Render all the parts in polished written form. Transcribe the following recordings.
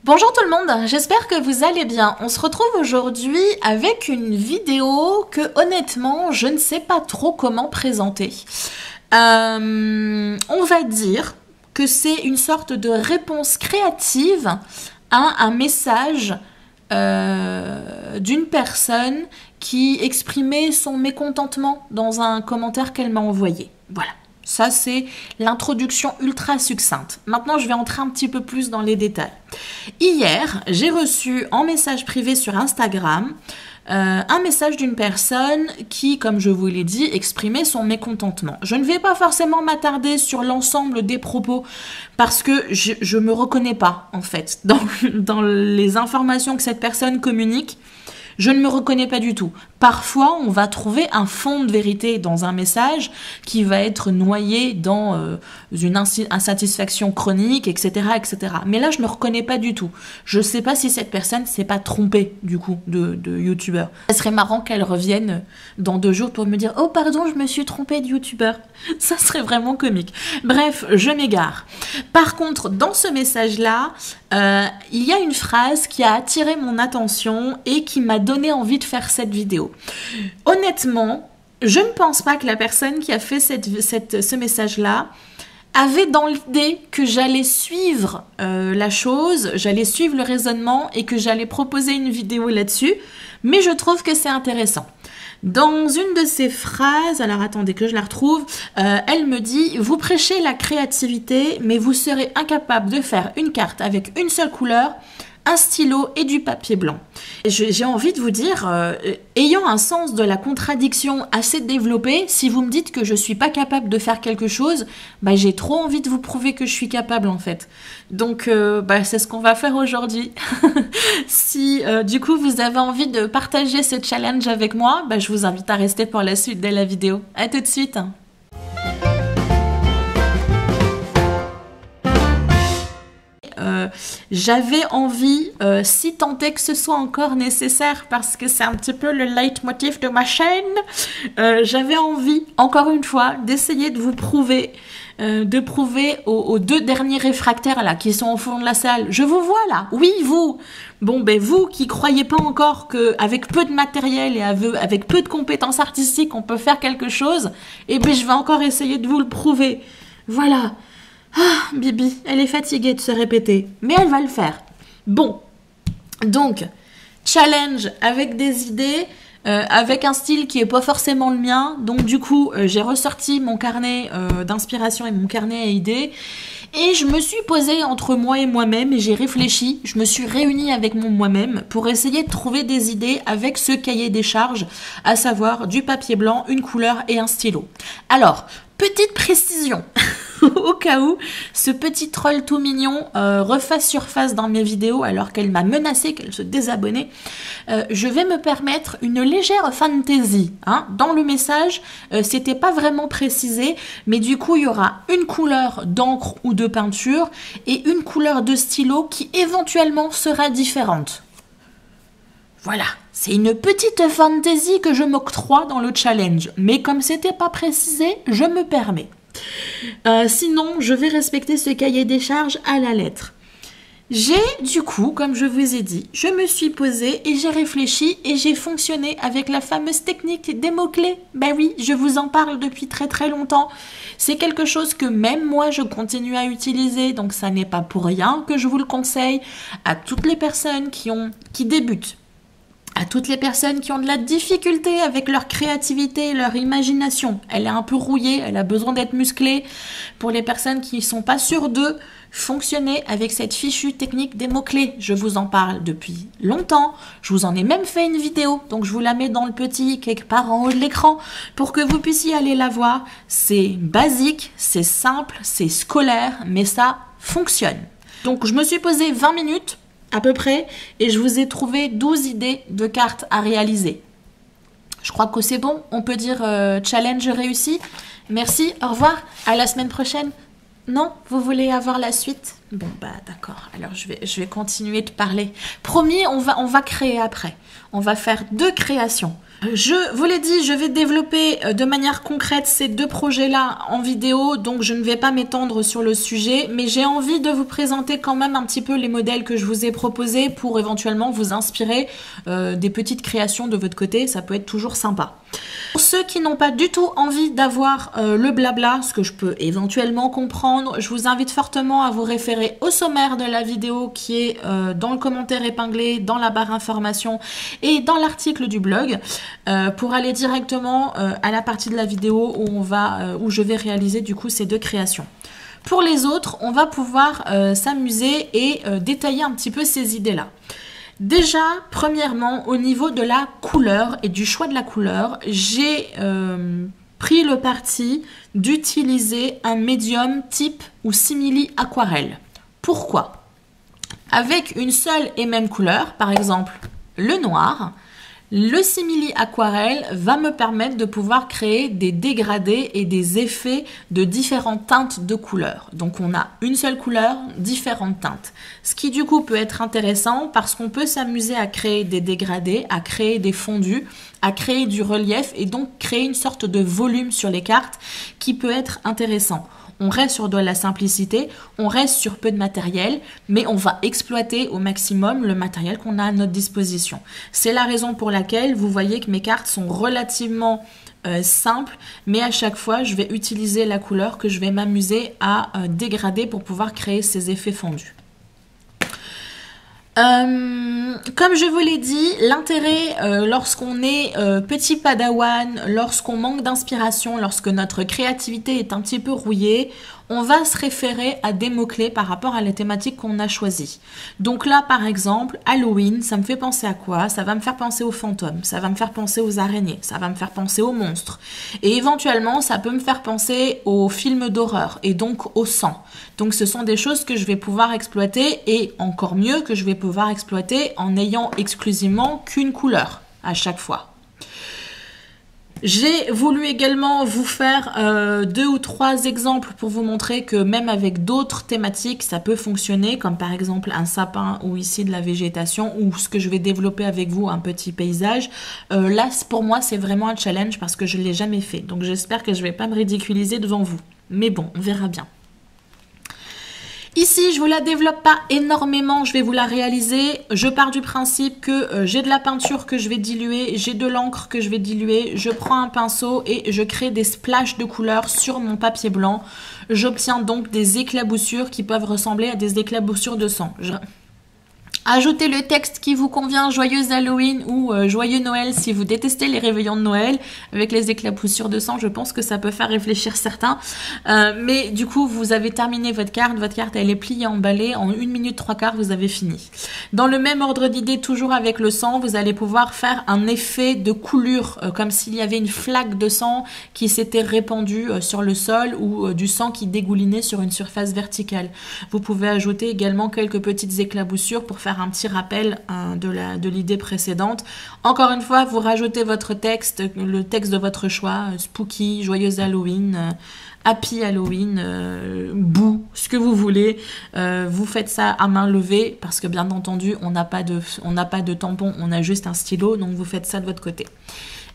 Bonjour tout le monde, j'espère que vous allez bien. On se retrouve aujourd'hui avec une vidéo que honnêtement je ne sais pas trop comment présenter. On va dire que c'est une sorte de réponse créative à un message d'une personne qui exprimait son mécontentement dans un commentaire qu'elle m'a envoyé. Voilà. Ça, c'est l'introduction ultra succincte. Maintenant, je vais entrer un petit peu plus dans les détails. Hier, j'ai reçu en message privé sur Instagram un message d'une personne qui, comme je vous l'ai dit, exprimait son mécontentement. Je ne vais pas forcément m'attarder sur l'ensemble des propos parce que je me reconnais pas, en fait, dans les informations que cette personne communique. Je ne me reconnais pas du tout. Parfois, on va trouver un fond de vérité dans un message qui va être noyé dans une insatisfaction chronique, etc., etc. Mais là, je ne me reconnais pas du tout. Je ne sais pas si cette personne s'est pas trompée, du coup, de youtubeur. Ce serait marrant qu'elle revienne dans 2 jours pour me dire « Oh, pardon, je me suis trompée de youtubeur. » Ça serait vraiment comique. Bref, je m'égare. Par contre, dans ce message-là, il y a une phrase qui a attiré mon attention et qui m'a donné envie de faire cette vidéo. Honnêtement, je ne pense pas que la personne qui a fait ce message-là avait dans l'idée que j'allais suivre la chose, j'allais suivre le raisonnement et que j'allais proposer une vidéo là-dessus, mais je trouve que c'est intéressant. Dans une de ces phrases, alors attendez que je la retrouve, elle me dit « Vous prêchez la créativité, mais vous serez incapable de faire une carte avec une seule couleur, un stylo et du papier blanc. » J'ai envie de vous dire, ayant un sens de la contradiction assez développé, si vous me dites que je suis pas capable de faire quelque chose, bah, j'ai trop envie de vous prouver que je suis capable en fait. Donc c'est ce qu'on va faire aujourd'hui. Si du coup vous avez envie de partager ce challenge avec moi, bah, je vous invite à rester pour la suite de la vidéo. À tout de suite. J'avais envie, si tant est que ce soit encore nécessaire, parce que c'est un petit peu le leitmotiv de ma chaîne, j'avais envie, encore une fois, d'essayer de vous prouver, aux 2 derniers réfractaires là, qui sont au fond de la salle. Je vous vois là, oui vous. Bon ben vous qui croyez pas encore qu'avec peu de matériel et avec peu de compétences artistiques on peut faire quelque chose, eh ben je vais encore essayer de vous le prouver. Voilà. Ah, Bibi, elle est fatiguée de se répéter, mais elle va le faire. Bon, donc, challenge avec des idées, avec un style qui est pas forcément le mien. Donc du coup, j'ai ressorti mon carnet d'inspiration et mon carnet à idées. Et je me suis posée entre moi et moi-même et j'ai réfléchi. Je me suis réunie avec moi-même pour essayer de trouver des idées avec ce cahier des charges, à savoir du papier blanc, une couleur et un stylo. Alors, petite précision, au cas où ce petit troll tout mignon refasse surface dans mes vidéos alors qu'elle m'a menacé qu'elle se désabonnait, je vais me permettre une légère fantaisie. Hein. Dans le message, c'était pas vraiment précisé, mais du coup il y aura une couleur d'encre ou de peinture et une couleur de stylo qui éventuellement sera différente. Voilà, c'est une petite fantaisie que je m'octroie dans le challenge, mais comme c'était pas précisé, je me permets. Sinon, je vais respecter ce cahier des charges à la lettre. J'ai, du coup, comme je vous ai dit, je me suis posée et j'ai réfléchi et j'ai fonctionné avec la fameuse technique des mots-clés. Ben oui, je vous en parle depuis très très longtemps. C'est quelque chose que même moi, je continue à utiliser, donc ça n'est pas pour rien que je vous le conseille à toutes les personnes qui débutent. À toutes les personnes qui ont de la difficulté avec leur créativité et leur imagination. Elle est un peu rouillée, elle a besoin d'être musclée. Pour les personnes qui ne sont pas sûres d'eux, fonctionnez avec cette fichue technique des mots-clés. Je vous en parle depuis longtemps. Je vous en ai même fait une vidéo. Donc je vous la mets dans le petit quelque part en haut de l'écran pour que vous puissiez aller la voir. C'est basique, c'est simple, c'est scolaire, mais ça fonctionne. Donc je me suis posé 20 minutes à peu près, et je vous ai trouvé 12 idées de cartes à réaliser. Je crois que c'est bon, on peut dire challenge réussi. Merci, au revoir, à la semaine prochaine. Non, vous voulez avoir la suite? Bon bah d'accord, alors je vais continuer de parler. Promis, on va créer après. On va faire 2 créations. Je vous l'ai dit, je vais développer de manière concrète ces deux projets-là en vidéo, donc je ne vais pas m'étendre sur le sujet, mais j'ai envie de vous présenter quand même un petit peu les modèles que je vous ai proposés pour éventuellement vous inspirer des petites créations de votre côté, ça peut être toujours sympa. Pour ceux qui n'ont pas du tout envie d'avoir le blabla, ce que je peux éventuellement comprendre, je vous invite fortement à vous référer au sommaire de la vidéo qui est dans le commentaire épinglé, dans la barre information et dans l'article du blog pour aller directement à la partie de la vidéo où je vais réaliser du coup ces deux créations. Pour les autres, on va pouvoir s'amuser et détailler un petit peu ces idées-là. Déjà, premièrement, au niveau de la couleur et du choix de la couleur, j'ai pris le parti d'utiliser un médium type ou simili aquarelle. Pourquoi? Avec une seule et même couleur, par exemple le noir, le simili aquarelle va me permettre de pouvoir créer des dégradés et des effets de différentes teintes de couleurs. Donc on a une seule couleur, différentes teintes. Ce qui du coup peut être intéressant parce qu'on peut s'amuser à créer des dégradés, à créer des fondus, à créer du relief et donc créer une sorte de volume sur les cartes qui peut être intéressant. On reste sur de la simplicité, on reste sur peu de matériel, mais on va exploiter au maximum le matériel qu'on a à notre disposition. C'est la raison pour laquelle vous voyez que mes cartes sont relativement simples, mais à chaque fois, je vais utiliser la couleur que je vais m'amuser à dégrader pour pouvoir créer ces effets fondus. Comme je vous l'ai dit, l'intérêt lorsqu'on est petit padawan, lorsqu'on manque d'inspiration, lorsque notre créativité est un petit peu rouillée, on va se référer à des mots-clés par rapport à la thématique qu'on a choisie. Donc là, par exemple, Halloween, ça me fait penser à quoi? Ça va me faire penser aux fantômes, ça va me faire penser aux araignées, ça va me faire penser aux monstres. Et éventuellement, ça peut me faire penser aux films d'horreur et donc au sang. Donc ce sont des choses que je vais pouvoir exploiter et encore mieux que je vais pouvoir exploiter en n'ayant exclusivement qu'une couleur à chaque fois. J'ai voulu également vous faire 2 ou 3 exemples pour vous montrer que même avec d'autres thématiques, ça peut fonctionner, comme par exemple un sapin ou ici de la végétation ou ce que je vais développer avec vous, un petit paysage. Là, pour moi, c'est vraiment un challenge parce que je ne l'ai jamais fait. Donc j'espère que je ne vais pas me ridiculiser devant vous. Mais bon, on verra bien. Ici, je ne vous la développe pas énormément, je vais vous la réaliser. Je pars du principe que j'ai de la peinture que je vais diluer, j'ai de l'encre que je vais diluer, je prends un pinceau et je crée des splashes de couleurs sur mon papier blanc. J'obtiens donc des éclaboussures qui peuvent ressembler à des éclaboussures de sang. Ajoutez le texte qui vous convient, joyeux Halloween ou joyeux Noël si vous détestez les réveillons de Noël. Avec les éclaboussures de sang, je pense que ça peut faire réfléchir certains. Mais du coup, vous avez terminé votre carte elle est pliée, emballée, en 1 minute 3 quarts, vous avez fini. Dans le même ordre d'idée, toujours avec le sang, vous allez pouvoir faire un effet de coulure, comme s'il y avait une flaque de sang qui s'était répandue sur le sol ou du sang qui dégoulinait sur une surface verticale. Vous pouvez ajouter également quelques petites éclaboussures pour faire un petit rappel de l'idée précédente. Encore une fois, vous rajoutez votre texte, le texte de votre choix, spooky, joyeux Halloween, happy Halloween, boo, ce que vous voulez. Vous faites ça à main levée parce que bien entendu, on n'a pas de tampon, on a juste un stylo, donc vous faites ça de votre côté.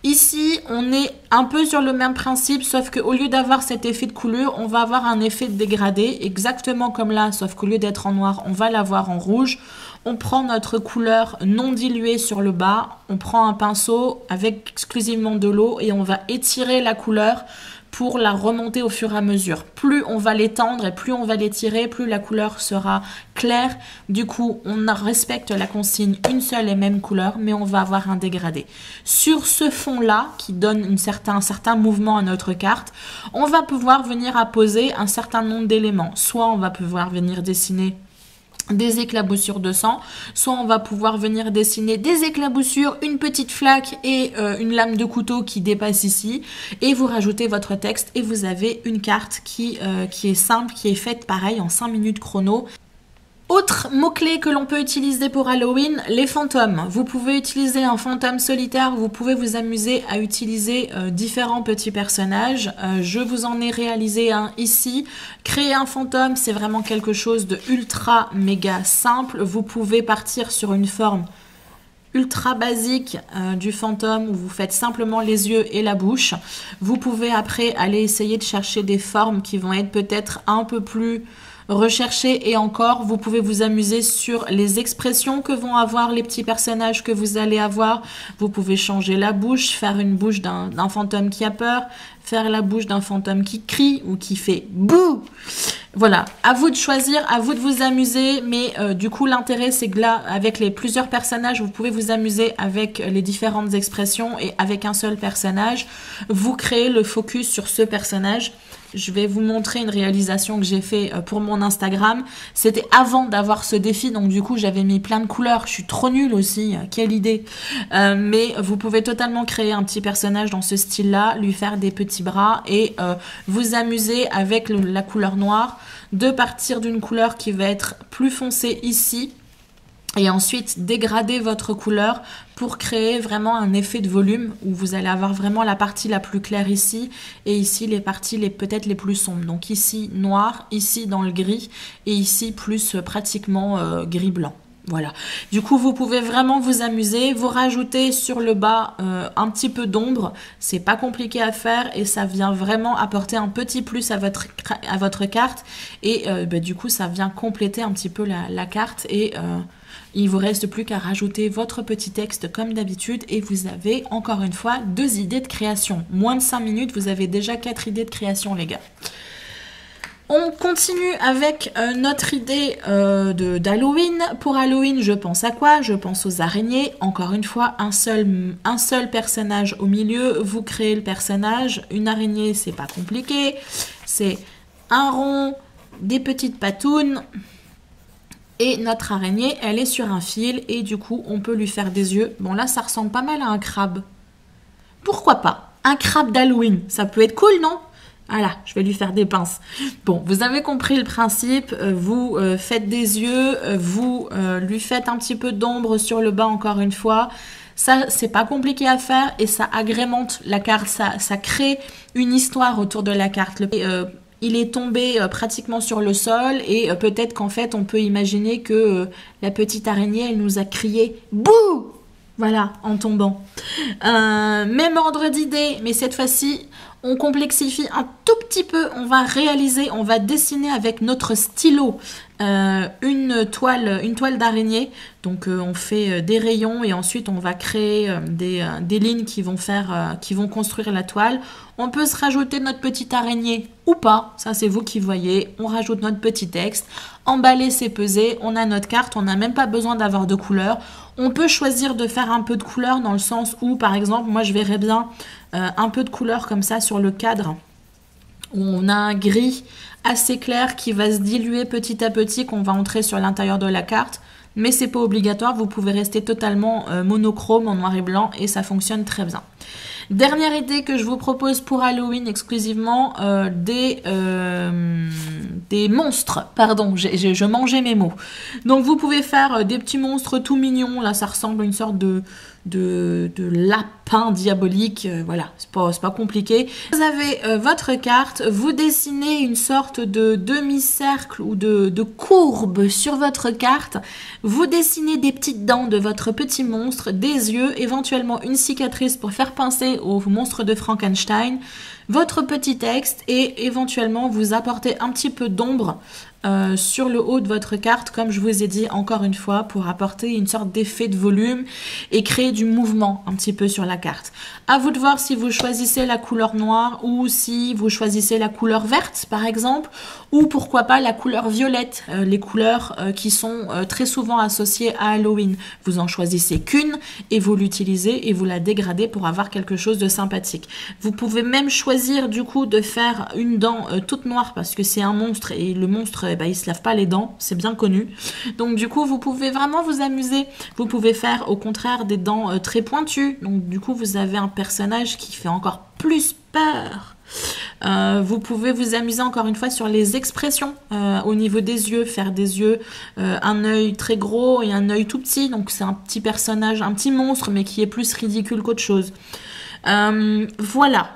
Ici, on est un peu sur le même principe, sauf qu'au lieu d'avoir cet effet de coulure, on va avoir un effet de dégradé, exactement comme là, sauf qu'au lieu d'être en noir, on va l'avoir en rouge. On prend notre couleur non diluée sur le bas, on prend un pinceau avec exclusivement de l'eau et on va étirer la couleur pour la remonter au fur et à mesure. Plus on va l'étendre et plus on va l'étirer, plus la couleur sera claire. Du coup, on respecte la consigne une seule et même couleur, mais on va avoir un dégradé. Sur ce fond-là, qui donne un certain mouvement à notre carte, on va pouvoir venir apposer un certain nombre d'éléments. Soit on va pouvoir venir dessiner des éclaboussures de sang, soit on va pouvoir venir dessiner des éclaboussures, une petite flaque et une lame de couteau qui dépasse ici, et vous rajoutez votre texte et vous avez une carte qui est simple, qui est faite pareil en 5 minutes chrono. Autre mot-clé que l'on peut utiliser pour Halloween, les fantômes. Vous pouvez utiliser un fantôme solitaire, vous pouvez vous amuser à utiliser différents petits personnages. Je vous en ai réalisé un ici. Créer un fantôme, c'est vraiment quelque chose de ultra méga simple. Vous pouvez partir sur une forme ultra basique du fantôme où vous faites simplement les yeux et la bouche. Vous pouvez après aller essayer de chercher des formes qui vont être peut-être un peu plus recherchées, et encore vous pouvez vous amuser sur les expressions que vont avoir les petits personnages que vous allez avoir. Vous pouvez changer la bouche, faire une bouche d'un fantôme qui a peur, faire la bouche d'un fantôme qui crie ou qui fait bouh. Voilà, à vous de choisir, à vous de vous amuser, mais du coup l'intérêt c'est que là, avec les plusieurs personnages, vous pouvez vous amuser avec les différentes expressions, et avec un seul personnage, vous créez le focus sur ce personnage. Je vais vous montrer une réalisation que j'ai fait pour mon Instagram. C'était avant d'avoir ce défi, donc du coup j'avais mis plein de couleurs. Je suis trop nulle aussi, quelle idée. Mais vous pouvez totalement créer un petit personnage dans ce style-là, lui faire des petits bras et vous amuser avec la couleur noire, de partir d'une couleur qui va être plus foncée ici, et ensuite dégrader votre couleur pour créer vraiment un effet de volume où vous allez avoir vraiment la partie la plus claire ici, et ici les parties peut-être les plus sombres. Donc ici noir, ici dans le gris, et ici plus pratiquement gris-blanc. Voilà. Du coup, vous pouvez vraiment vous amuser. Vous rajoutez sur le bas un petit peu d'ombre. C'est pas compliqué à faire et ça vient vraiment apporter un petit plus à votre carte. Et du coup, ça vient compléter un petit peu la carte. Et il vous reste plus qu'à rajouter votre petit texte comme d'habitude. Et vous avez encore une fois 2 idées de création. Moins de 5 minutes, vous avez déjà 4 idées de création, les gars. On continue avec notre idée d'Halloween. Pour Halloween, je pense à quoi? Je pense aux araignées. Encore une fois, un seul personnage au milieu. Vous créez le personnage. Une araignée, c'est pas compliqué. C'est un rond, des petites patounes. Et notre araignée, elle est sur un fil. Et du coup, on peut lui faire des yeux. Bon, là, ça ressemble pas mal à un crabe. Pourquoi pas? Un crabe d'Halloween. Ça peut être cool, non? Voilà, je vais lui faire des pinces. Bon, vous avez compris le principe. Vous faites des yeux, vous lui faites un petit peu d'ombre sur le bas encore une fois. Ça, c'est pas compliqué à faire et ça agrémente la carte. Ça crée une histoire autour de la carte. Il est tombé pratiquement sur le sol et peut-être qu'en fait, on peut imaginer que la petite araignée, elle nous a crié « Bouh !» Voilà, en tombant. Même ordre d'idée, mais cette fois-ci, on complexifie un tout petit peu. On va dessiner avec notre stylo une toile d'araignée. Donc on fait des rayons et ensuite on va créer des lignes qui vont construire la toile. On peut se rajouter notre petite araignée ou pas, ça c'est vous qui voyez. On rajoute notre petit texte, emballer c'est peser, on a notre carte, on n'a même pas besoin d'avoir de couleur. On peut choisir de faire un peu de couleur dans le sens où, par exemple, moi je verrais bien un peu de couleur comme ça sur le cadre, où on a un gris assez clair qui va se diluer petit à petit, qu'on va entrer sur l'intérieur de la carte. Mais c'est pas obligatoire, vous pouvez rester totalement monochrome en noir et blanc et ça fonctionne très bien. Dernière idée que je vous propose pour Halloween exclusivement, des monstres. Pardon, je mangeais mes mots. Donc vous pouvez faire des petits monstres tout mignons. Là, ça ressemble à une sorte de lapin diabolique. Voilà, c'est pas compliqué. Vous avez votre carte, vous dessinez une sorte de demi-cercle ou de courbe sur votre carte. Vous dessinez des petites dents de votre petit monstre, des yeux, éventuellement une cicatrice pour faire penser au monstre de Frankenstein, votre petit texte et éventuellement vous apportez un petit peu d'ombre sur le haut de votre carte, comme je vous ai dit encore une fois, pour apporter une sorte d'effet de volume et créer du mouvement un petit peu sur la carte. À vous de voir si vous choisissez la couleur noire ou si vous choisissez la couleur verte par exemple, ou pourquoi pas la couleur violette, les couleurs qui sont très souvent associées à Halloween. Vous en choisissez qu'une et vous l'utilisez et vous la dégradez pour avoir quelque chose de sympathique. Vous pouvez même choisir du coup de faire une dent toute noire parce que c'est un monstre et le monstre il se lave pas les dents, c'est bien connu. Donc du coup vous pouvez vraiment vous amuser. Vous pouvez faire au contraire des dents très pointues. Donc du coup vous avez un personnage qui fait encore plus peur. Vous pouvez vous amuser encore une fois sur les expressions au niveau des yeux, faire des yeux, un œil très gros et un œil tout petit. Donc c'est un petit personnage, un petit monstre mais qui est plus ridicule qu'autre chose. Voilà.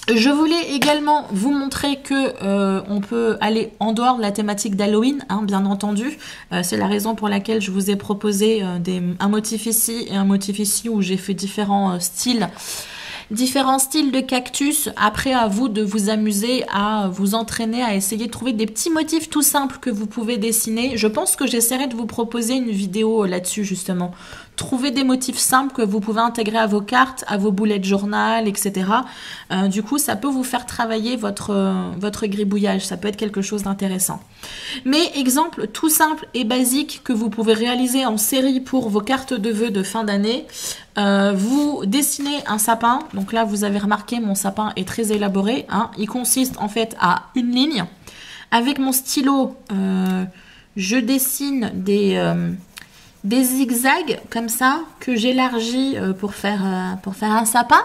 Je voulais également vous montrer que on peut aller en dehors de la thématique d'Halloween, hein, bien entendu. C'est la raison pour laquelle je vous ai proposé un motif ici et un motif ici où j'ai fait différents styles de cactus. Après, à vous de vous amuser, à vous entraîner, à essayer de trouver des petits motifs tout simples que vous pouvez dessiner. Je pense que j'essaierai de vous proposer une vidéo là-dessus, justement. Trouver des motifs simples que vous pouvez intégrer à vos cartes, à vos bullet journal, etc. Du coup, ça peut vous faire travailler votre gribouillage. Ça peut être quelque chose d'intéressant. Mais exemple tout simple et basique que vous pouvez réaliser en série pour vos cartes de vœux de fin d'année. Vous dessinez un sapin. Donc là, vous avez remarqué, mon sapin est très élaboré. Hein. Il consiste en fait à une ligne. Avec mon stylo, je dessine des zigzags comme ça que j'élargis pour faire un sapin.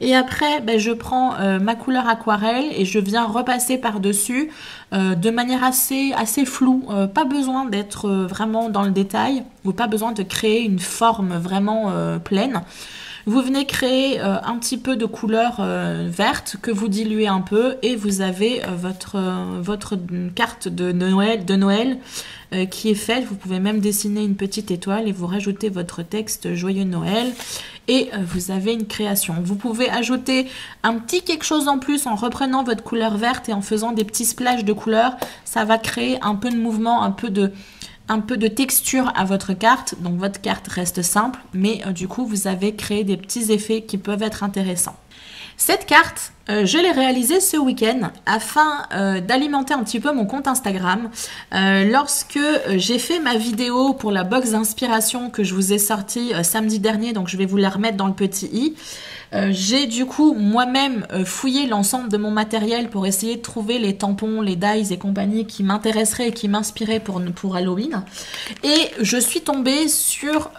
Et après, ben, je prends ma couleur aquarelle et je viens repasser par-dessus de manière assez floue. Pas besoin d'être vraiment dans le détail ou pas besoin de créer une forme vraiment pleine. Vous venez créer un petit peu de couleur verte que vous diluez un peu et vous avez votre carte de Noël qui est faite. Vous pouvez même dessiner une petite étoile et vous rajoutez votre texte Joyeux Noël et vous avez une création. Vous pouvez ajouter un petit quelque chose en plus en reprenant votre couleur verte et en faisant des petits splashes de couleur. Ça va créer un peu de mouvement, un peu de texture à votre carte. Donc votre carte reste simple, mais du coup vous avez créé des petits effets qui peuvent être intéressants. Cette carte, je l'ai réalisée ce week-end afin d'alimenter un petit peu mon compte Instagram. Lorsque j'ai fait ma vidéo pour la box d'inspiration que je vous ai sortie samedi dernier, donc je vais vous la remettre dans le petit i. J'ai du coup moi-même fouillé l'ensemble de mon matériel pour essayer de trouver les tampons, les dies et compagnie qui m'intéresseraient et qui m'inspiraient pour Halloween. Et je suis tombée sur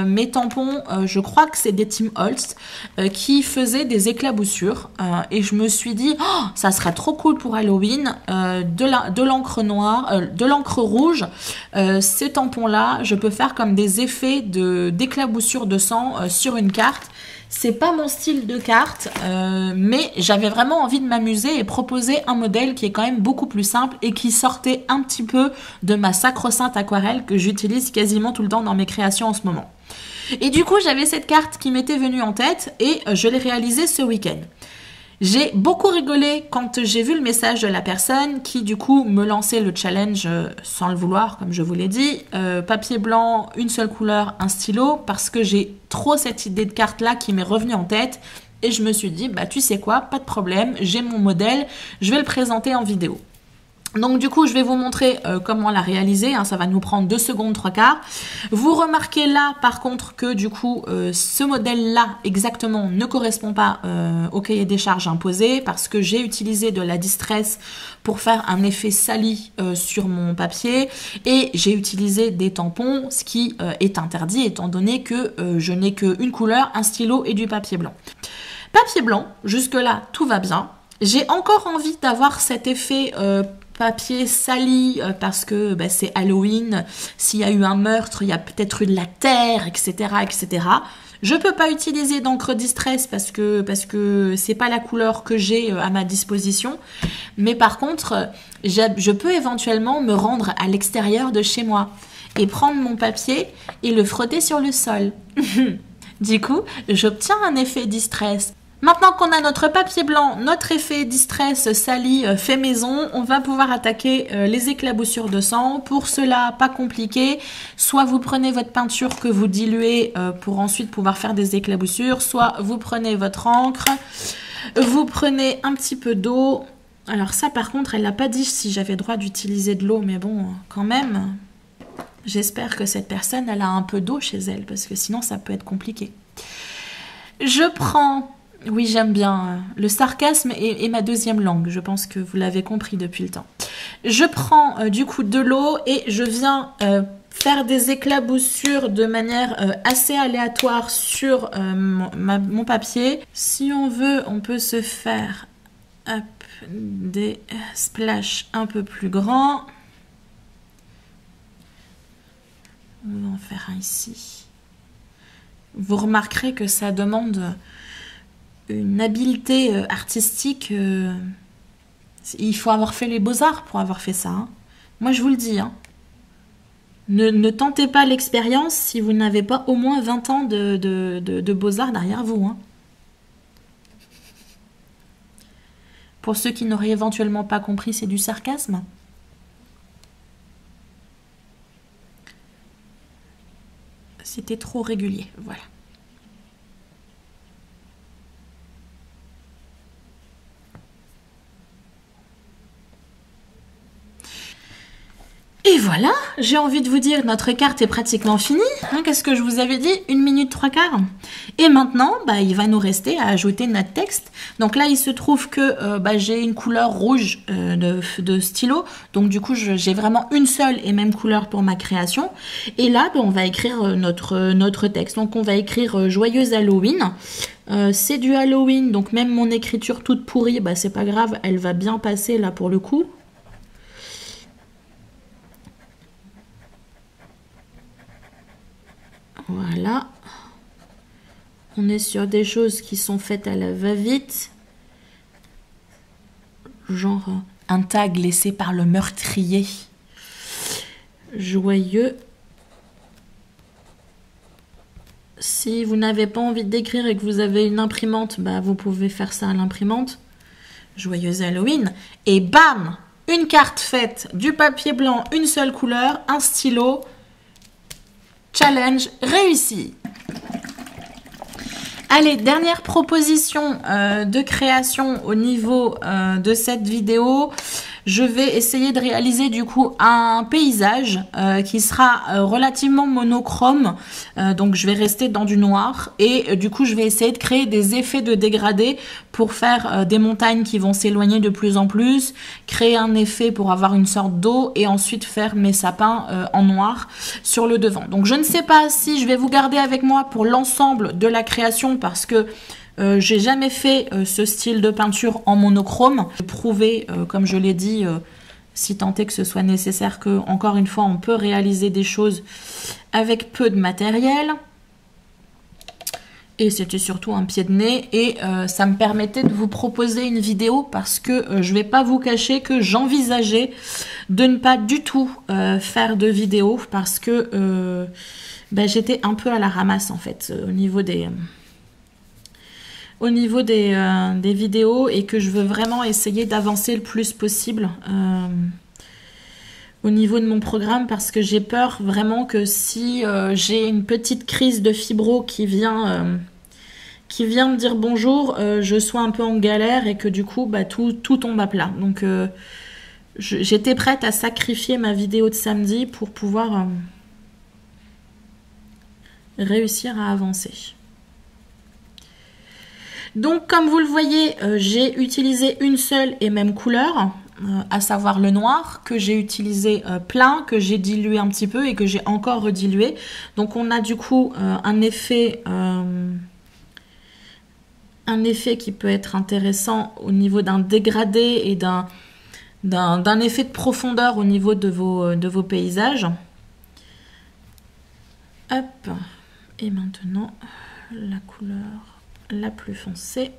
mes tampons, je crois que c'est des Tim Holtz, qui faisaient des éclaboussures. Et je me suis dit, oh, ça serait trop cool pour Halloween, de l'encre noire, de l'encre rouge. Ces tampons-là, je peux faire comme des effets d'éclaboussure de sang sur une carte. C'est pas mon style de carte, mais j'avais vraiment envie de m'amuser et proposer un modèle qui est quand même beaucoup plus simple et qui sortait un petit peu de ma sacro-sainte aquarelle que j'utilise quasiment tout le temps dans mes créations en ce moment. Et du coup, j'avais cette carte qui m'était venue en tête et je l'ai réalisée ce week-end. J'ai beaucoup rigolé quand j'ai vu le message de la personne qui du coup me lançait le challenge sans le vouloir, comme je vous l'ai dit. Papier blanc, une seule couleur, un stylo, parce que j'ai trop cette idée de carte là qui m'est revenue en tête. Et je me suis dit, bah tu sais quoi, pas de problème, j'ai mon modèle, je vais le présenter en vidéo. Donc du coup, je vais vous montrer comment la réaliser, hein, ça va nous prendre 2 secondes, 3/4. Vous remarquez là, par contre, que du coup, ce modèle-là, exactement, ne correspond pas au cahier des charges imposé parce que j'ai utilisé de la distress pour faire un effet sali sur mon papier et j'ai utilisé des tampons, ce qui est interdit étant donné que je n'ai qu'une couleur, un stylo et du papier blanc. Papier blanc, jusque-là, tout va bien. J'ai encore envie d'avoir cet effet papier sali parce que bah, c'est Halloween, s'il y a eu un meurtre, il y a peut-être eu de la terre, etc., etc. Je peux pas utiliser d'encre distress parce que c'est pas la couleur que j'ai à ma disposition. Mais par contre, je peux éventuellement me rendre à l'extérieur de chez moi et prendre mon papier et le frotter sur le sol. Du coup, j'obtiens un effet distress. Maintenant qu'on a notre papier blanc, notre effet distress sali fait maison, on va pouvoir attaquer les éclaboussures de sang. Pour cela, pas compliqué, soit vous prenez votre peinture que vous diluez pour ensuite pouvoir faire des éclaboussures, soit vous prenez votre encre, vous prenez un petit peu d'eau. Alors ça par contre, elle n'a pas dit si j'avais droit d'utiliser de l'eau, mais bon, quand même, j'espère que cette personne, elle a un peu d'eau chez elle, parce que sinon ça peut être compliqué. Je prends... Oui, j'aime bien. Le sarcasme est ma deuxième langue. Je pense que vous l'avez compris depuis le temps. Je prends du coup de l'eau et je viens faire des éclaboussures de manière assez aléatoire sur mon papier. Si on veut, on peut se faire hop, des splashes un peu plus grands. On va en faire un ici. Vous remarquerez que ça demande... une habileté artistique. Il faut avoir fait les beaux-arts pour avoir fait ça. Hein. Moi, je vous le dis. Hein. Ne tentez pas l'expérience si vous n'avez pas au moins 20 ans de beaux-arts derrière vous. Hein. Pour ceux qui n'auraient éventuellement pas compris, c'est du sarcasme. C'était trop régulier, voilà. Et voilà, j'ai envie de vous dire, notre carte est pratiquement finie. Hein, qu'est-ce que je vous avais dit? 1 minute 3/4. Et maintenant, bah, il va nous rester à ajouter notre texte. Donc là, il se trouve que bah, j'ai une couleur rouge de stylo. Donc du coup, j'ai vraiment une seule et même couleur pour ma création. Et là, bah, on va écrire notre texte. Donc on va écrire Joyeux Halloween. C'est du Halloween, donc même mon écriture toute pourrie, bah, c'est pas grave, elle va bien passer là pour le coup. Voilà. On est sur des choses qui sont faites à la va-vite. Genre un tag laissé par le meurtrier. Joyeux. Si vous n'avez pas envie d'écrire et que vous avez une imprimante, bah vous pouvez faire ça à l'imprimante. Joyeux Halloween. Et bam! Une carte faite, du papier blanc, une seule couleur, un stylo. Challenge réussi. Allez, dernière proposition de création au niveau de cette vidéo. Je vais essayer de réaliser du coup un paysage qui sera relativement monochrome. Donc je vais rester dans du noir et du coup je vais essayer de créer des effets de dégradé pour faire des montagnes qui vont s'éloigner de plus en plus, créer un effet pour avoir une sorte d'eau et ensuite faire mes sapins en noir sur le devant. Donc je ne sais pas si je vais vous garder avec moi pour l'ensemble de la création parce que j'ai jamais fait ce style de peinture en monochrome. J'ai prouvé, comme je l'ai dit, si tant est que ce soit nécessaire, que encore une fois, on peut réaliser des choses avec peu de matériel. Et c'était surtout un pied de nez. Et ça me permettait de vous proposer une vidéo parce que je vais pas vous cacher que j'envisageais de ne pas du tout faire de vidéo parce que j'étais un peu à la ramasse en fait au niveau des vidéos et que je veux vraiment essayer d'avancer le plus possible au niveau de mon programme parce que j'ai peur vraiment que si j'ai une petite crise de fibro qui vient me dire bonjour, je sois un peu en galère et que du coup bah, tout tombe à plat. Donc j'étais prête à sacrifier ma vidéo de samedi pour pouvoir réussir à avancer. Donc comme vous le voyez, j'ai utilisé une seule et même couleur, à savoir le noir, que j'ai utilisé plein, que j'ai dilué un petit peu et que j'ai encore redilué. Donc on a du coup un effet qui peut être intéressant au niveau d'un dégradé et d'un effet de profondeur au niveau de vos paysages. Hop, et maintenant la couleur la plus foncée.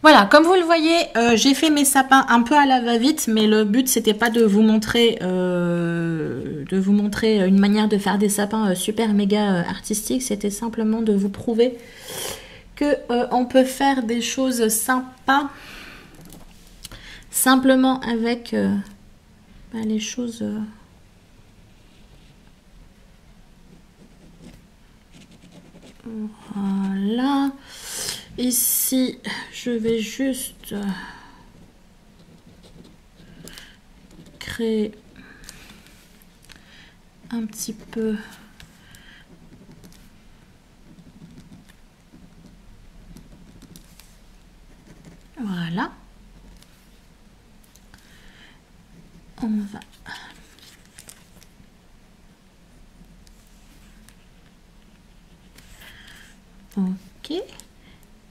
Voilà, comme vous le voyez, j'ai fait mes sapins un peu à la va-vite, mais le but c'était pas de vous montrer une manière de faire des sapins super méga artistiques, c'était simplement de vous prouver que on peut faire des choses sympas simplement avec les choses. Voilà. Ici, je vais juste créer un petit peu voilà. On va ok.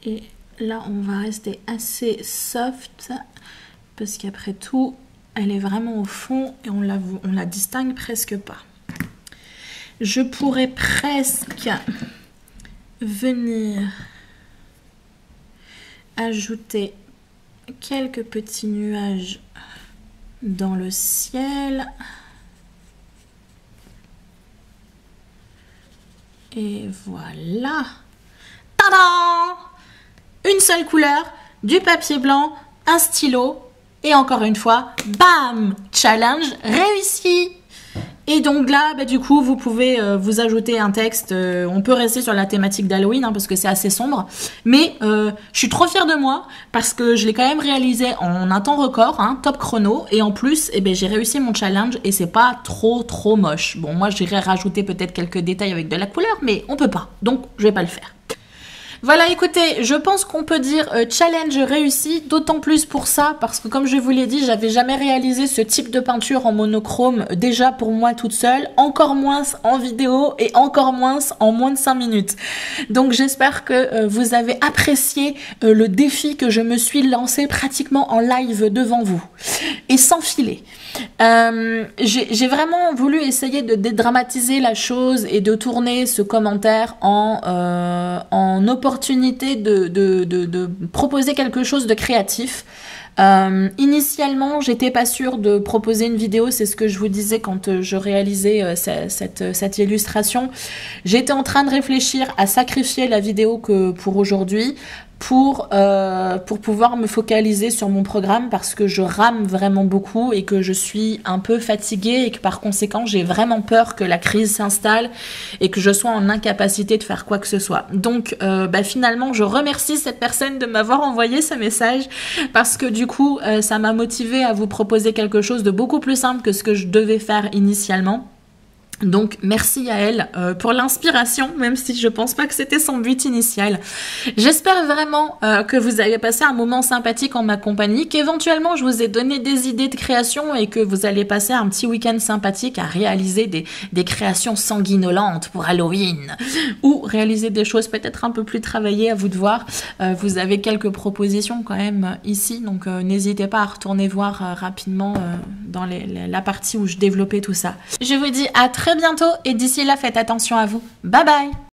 Et là, on va rester assez soft parce qu'après tout, elle est vraiment au fond et on la distingue presque pas. Je pourrais presque venir ajouter quelques petits nuages dans le ciel. Et voilà. Tadam! Une seule couleur, du papier blanc, un stylo, et encore une fois, bam! Challenge réussi! Et donc là, du coup, vous pouvez vous ajouter un texte. On peut rester sur la thématique d'Halloween, parce que c'est assez sombre. Mais je suis trop fière de moi, parce que je l'ai quand même réalisé en un temps record, top chrono. Et en plus, j'ai réussi mon challenge, et c'est pas trop moche. Bon, moi, j'irais rajouter peut-être quelques détails avec de la couleur, mais on peut pas. Donc, je vais pas le faire. Voilà, écoutez, je pense qu'on peut dire challenge réussi, d'autant plus pour ça, parce que comme je vous l'ai dit, j'avais jamais réalisé ce type de peinture en monochrome, déjà pour moi toute seule, encore moins en vidéo et encore moins en moins de 5 minutes. Donc j'espère que vous avez apprécié le défi que je me suis lancé pratiquement en live devant vous, et sans filet. J'ai vraiment voulu essayer de dédramatiser la chose et de tourner ce commentaire en opportunité de proposer quelque chose de créatif. Initialement, j'étais pas sûre de proposer une vidéo, c'est ce que je vous disais quand je réalisais cette illustration. J'étais en train de réfléchir à sacrifier la vidéo que pour aujourd'hui pour pouvoir me focaliser sur mon programme, parce que je rame vraiment beaucoup et que je suis un peu fatiguée et que par conséquent j'ai vraiment peur que la crise s'installe et que je sois en incapacité de faire quoi que ce soit. Donc finalement je remercie cette personne de m'avoir envoyé ce message, parce que du coup ça m'a motivée à vous proposer quelque chose de beaucoup plus simple que ce que je devais faire initialement. Donc merci à elle pour l'inspiration, même si je pense pas que c'était son but initial. J'espère vraiment que vous avez passé un moment sympathique en ma compagnie, qu'éventuellement je vous ai donné des idées de création et que vous allez passer un petit week-end sympathique à réaliser des créations sanguinolentes pour Halloween, ou réaliser des choses peut-être un peu plus travaillées, à vous de voir. Vous avez quelques propositions quand même ici, donc n'hésitez pas à retourner voir rapidement dans la partie où je développais tout ça. Je vous dis à très bientôt, et d'ici là, faites attention à vous. Bye bye!